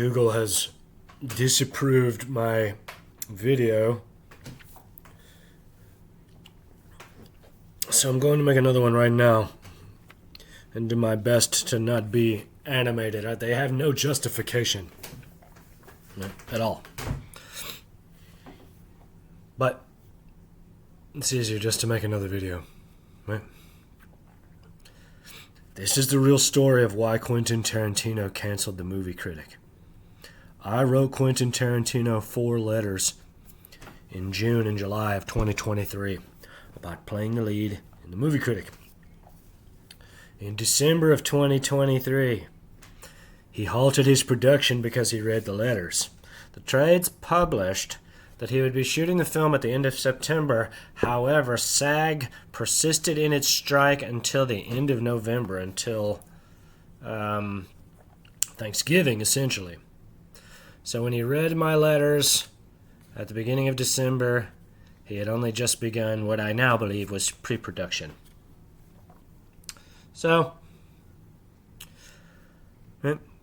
Google has disapproved my video. So I'm going to make another one right now and do my best to not be animated. They have no justification at all. But it's easier just to make another video, right? This is the real story of why Quentin Tarantino canceled the Movie Critic. I wrote Quentin Tarantino 4 letters in June and July of 2023 about playing the lead in the Movie Critic. In December of 2023, he halted his production because he read the letters. The trades published that he would be shooting the film at the end of September. However, SAG persisted in its strike until the end of November, until Thanksgiving, essentially. So when he read my letters at the beginning of December, he had only just begun what I now believe was pre-production. So,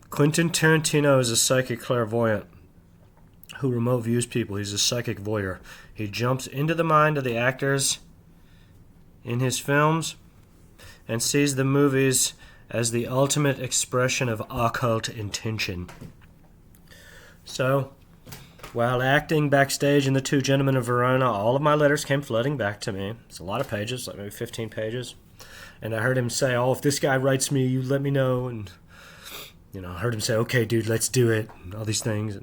Quentin Tarantino is a psychic clairvoyant who remote views people. He's a psychic voyeur. He jumps into the mind of the actors in his films and sees the movies as the ultimate expression of occult intention. So, while acting backstage in The Two Gentlemen of Verona, all of my letters came flooding back to me. It's a lot of pages, like maybe 15 pages. And I heard him say, "Oh, if this guy writes me, you let me know." And, I heard him say, "Okay, dude, let's do it." And all these things.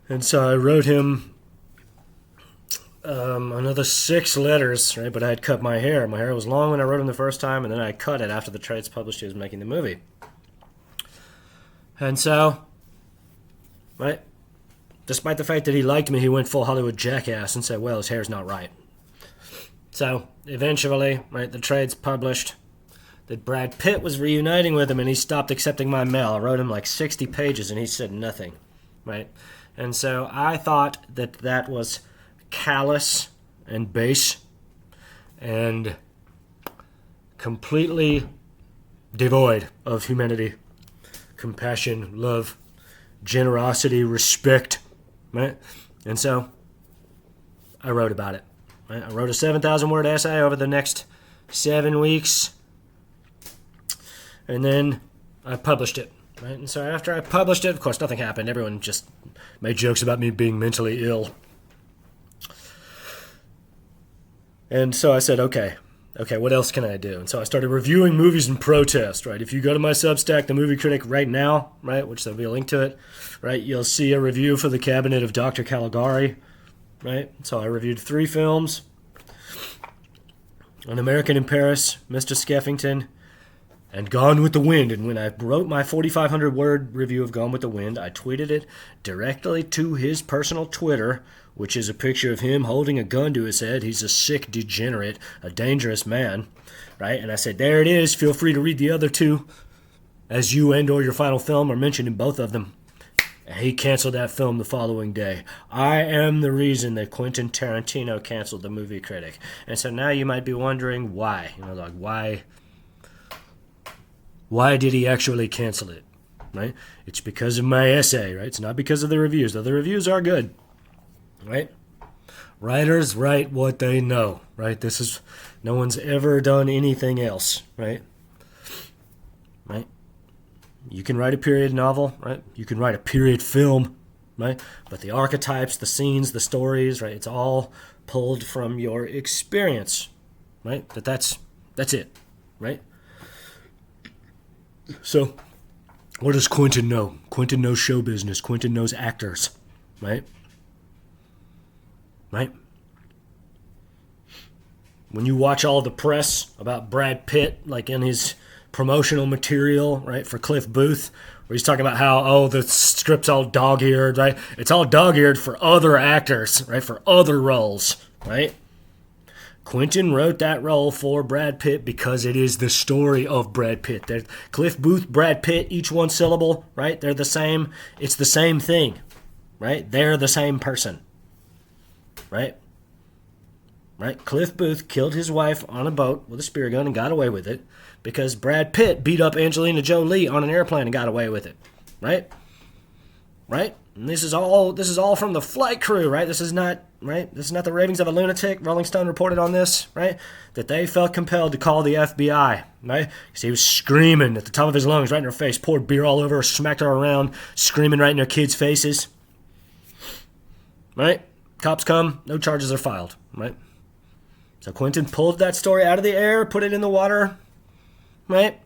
And so I wrote him another 6 letters, right? But I had cut my hair. My hair was long when I wrote him the first time, and then I cut it after the trades published he was making the movie. And so, right, despite the fact that he liked me, he went full Hollywood jackass and said, well, his hair's not right. So, eventually, right, the trades published that Brad Pitt was reuniting with him, and he stopped accepting my mail. I wrote him like 60 pages, and he said nothing, right? And so I thought that that was callous and base and completely devoid of humanity, compassion, love, generosity, respect, right? And so I wrote about it. Right? I wrote a 7,000-word essay over the next 7 weeks, and then I published it. Right? And so after I published it, of course, nothing happened. Everyone just made jokes about me being mentally ill. And so I said, okay, what else can I do? And so I started reviewing movies in protest, right? If you go to my Substack, The Movie Critic, right now, right, which there'll be a link to it, right, you'll see a review for The Cabinet of Dr. Caligari, right? So I reviewed 3 films: An American in Paris, Mr. Skeffington, and Gone with the Wind. And when I wrote my 4,500-word review of Gone with the Wind, I tweeted it directly to his personal Twitter, which is a picture of him holding a gun to his head. He's a sick degenerate, a dangerous man, right? And I said, there it is. Feel free to read the other 2, as you and or your final film are mentioned in both of them. And he canceled that film the following day. I am the reason that Quentin Tarantino canceled The Movie Critic. And so now you might be wondering why. Why did he actually cancel it, right? It's because of my essay, right? It's not because of the reviews, though the reviews are good, right? Writers write what they know, right? No one's ever done anything else, right? Right? You can write a period novel, right? You can write a period film, right? But the archetypes, the scenes, the stories, right? It's all pulled from your experience, right? That's it, right? So, what does Quentin know? Quentin knows show business. Quentin knows actors, right? Right? When you watch all the press about Brad Pitt, like in his promotional material, right, for Cliff Booth, where he's talking about how, the script's all dog-eared, right? It's all dog-eared for other actors, right, for other roles, right? Quentin wrote that role for Brad Pitt because it is the story of Brad Pitt. They're Cliff Booth, Brad Pitt, each one syllable, right? They're the same. It's the same thing, right? They're the same person, right? Right? Cliff Booth killed his wife on a boat with a spear gun and got away with it because Brad Pitt beat up Angelina Jolie on an airplane and got away with it, right? Right? And this is all from the flight crew, right? This is not the ravings of a lunatic. Rolling Stone reported on this, right? That they felt compelled to call the FBI, right? Because he was screaming at the top of his lungs right in her face, poured beer all over her, smacked her around, screaming right in her kids' faces. Right? Cops come, no charges are filed, right? So Quentin pulled that story out of the air, put it in the water, right?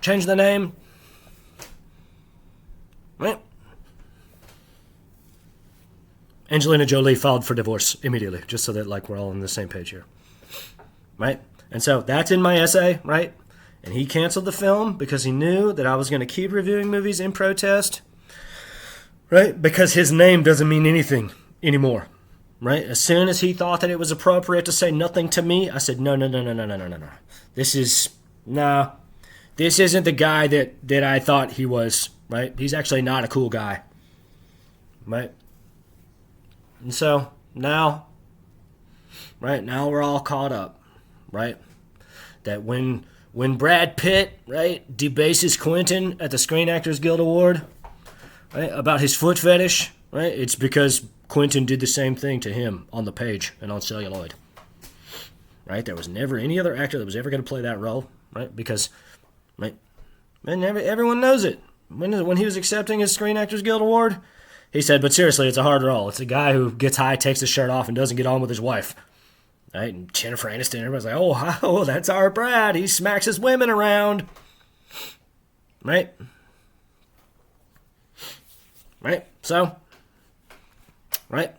Changed the name, right? Angelina Jolie filed for divorce immediately, just so that we're all on the same page here, right? And so that's in my essay, right? And he canceled the film because he knew that I was going to keep reviewing movies in protest, right? Because his name doesn't mean anything anymore, right? As soon as he thought that it was appropriate to say nothing to me, I said, no. This isn't the guy that I thought he was, right? He's actually not a cool guy, right? And so now we're all caught up, right? That when Brad Pitt, right, debases Quentin at the Screen Actors Guild Award, right, about his foot fetish, right, it's because Quentin did the same thing to him on the page and on celluloid, right? There was never any other actor that was ever going to play that role, right? Because, right, and everyone knows it. When he was accepting his Screen Actors Guild Award, he said, but seriously, it's a hard role. It's a guy who gets high, takes his shirt off, and doesn't get on with his wife. Right? And Jennifer Aniston, everybody's like, oh, that's our Brad. He smacks his women around. Right? Right? So, right?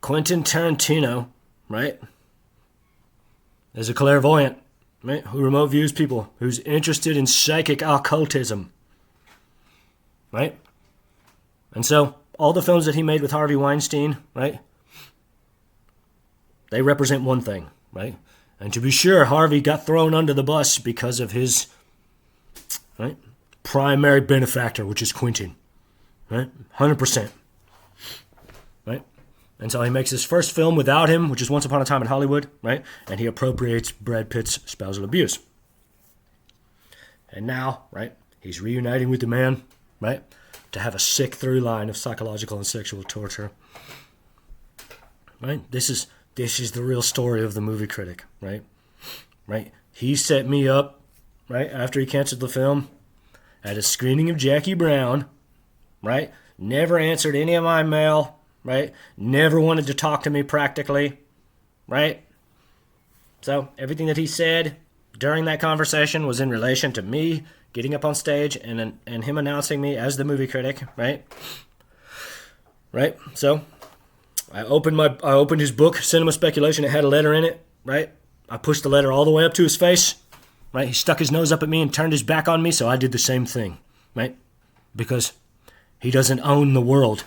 Quentin Tarantino, right, is a clairvoyant, right, who remote views people, who's interested in psychic occultism. Right? And so, all the films that he made with Harvey Weinstein, right, they represent one thing, right? And to be sure, Harvey got thrown under the bus because of his, right, primary benefactor, which is Quentin, right? 100%, right? And so he makes his first film without him, which is Once Upon a Time in Hollywood, right? And he appropriates Brad Pitt's spousal abuse. And now, right, he's reuniting with the man, right, to have a sick through line of psychological and sexual torture, right? This is the real story of the Movie Critic, right? Right? He set me up, right, after he canceled the film, at a screening of Jackie Brown, right? Never answered any of my mail, right? Never wanted to talk to me practically, right? So everything that he said during that conversation was in relation to me getting up on stage and him announcing me as the Movie Critic, right? Right? So I opened his book, Cinema Speculation. It had a letter in it, right? I pushed the letter all the way up to his face, right? He stuck his nose up at me and turned his back on me, so I did the same thing, right? Because he doesn't own the world,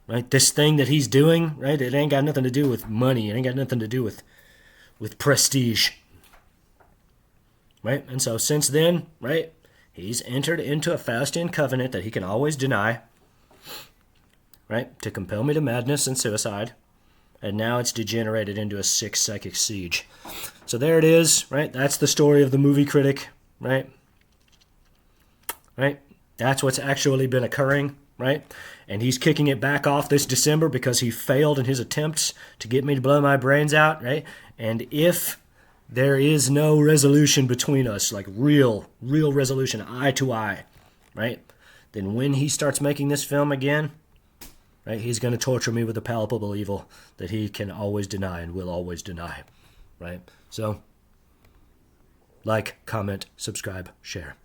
right? This thing that he's doing, right, it ain't got nothing to do with money. It ain't got nothing to do with prestige, right? And so since then, right, he's entered into a Faustian covenant that he can always deny, right, to compel me to madness and suicide, and now it's degenerated into a sick psychic siege. So there it is, right? That's the story of the Movie Critic, right? Right? That's what's actually been occurring, right? And he's kicking it back off this December because he failed in his attempts to get me to blow my brains out, right? And if there is no resolution between us, like real resolution, eye to eye, right, then when he starts making this film again, right, he's going to torture me with a palpable evil that he can always deny and will always deny, right? So, like, comment, subscribe, share.